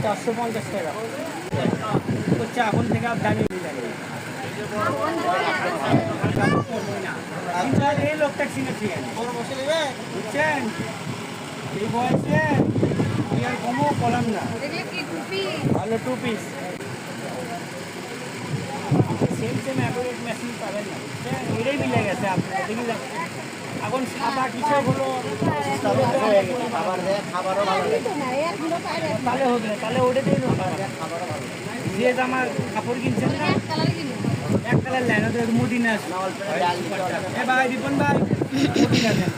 450 টাকা হচ্ছে এখন থেকে আর দামি এই লোকটা চিনেছি বুঝছেন এই বয়সে তুই আর কমও বলাম না ভালো 2 piece same same accurate machine পাবেন না বুঝছেন এটাই মিলে গেছে আপনার দেখি এখন সাদা কিছু হলো খাবারও তাহলে হবে না তাহলে ওটাতেই খাবারও ভালো যে আমার কাপড় কিনছেন না এক কালার লাইন ওদের মদিনা এ ভাই রিপন ভাই মদিনা দেন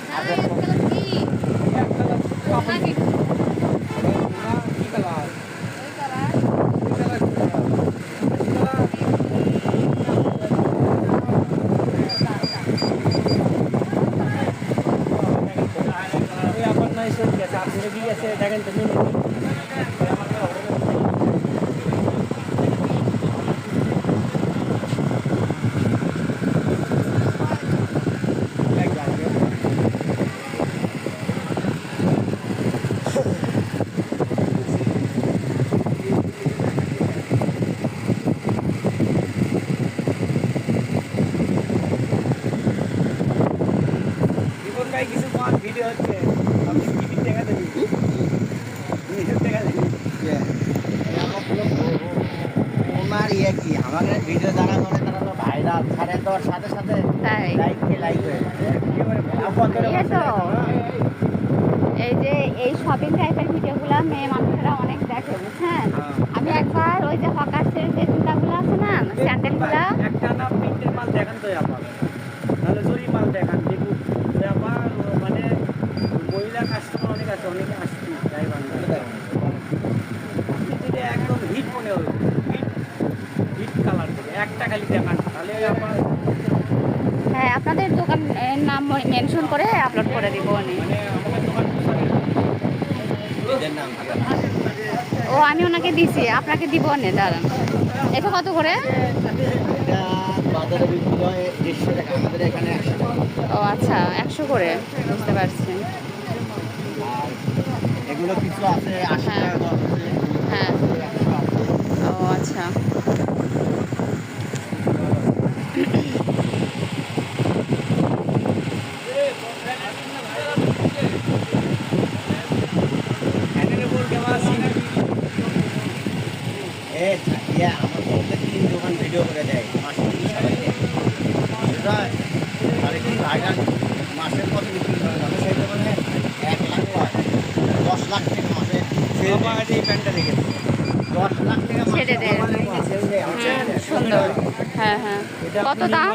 দেখেন তো কিছু ভিডিও হচ্ছে আপনি টিভি দেখা দেবেন ওনার ইয়ে কি আমাদের ভিডিও যারা করে তারা তো ভাইরাল সাড়ে 10 সাথে সাথে লাইক হয়ে এই যে এই শপিং টাইপের ভিডিওগুলো মেয়ে মানুষেরা অনেক দেখে বুঝছেন আমি একবার ওই যে হকার্সের যে জুতাগুলো আছে না স্যান্ডেলগুলো একটা না প্রিন্টের মাল দেখান তো আপনার তাহলে জরি মাল দেখান দেখুন আমার মানে মহিলা কাস্টমার অনেক আছে অনেকে আসছে ড্রাইভার যেটা একদম হিট মনে হবে হিট কালার থেকে একটা খালি দেখান তাহলে আমার হ্যাঁ আপনাদের দোকানের নাম মেনশন করে আপলোড করে দিব উনি মানে আমাদের দোকান ও আমি ওনাকে দিছি আপনাকে দিব না দাঁড়ান এটা কত করে বাজারে বিক্রি হয় 150 টাকা আমাদের এখানে 100 টাকা ও আচ্ছা 100 করে বুঝতে পারছি আর এগুলো কিছু আছে 80 টাকা আছে হ্যাঁ ও আচ্ছা আমার প্রত্যেকদিন দোকান ভিডিও করে দেয় মাসে সবাইকে তাহলে কি ভাইরাল মাসের কত বিক্রি করে যাবে সেই দোকানে 1 লাখ হয় 10 লাখ টাকা মাসে এই প্যান্টটা দেখে 10 লাখ টাকা ছেড়ে দেয় সুন্দর হ্যাঁ হ্যাঁ কত দাম?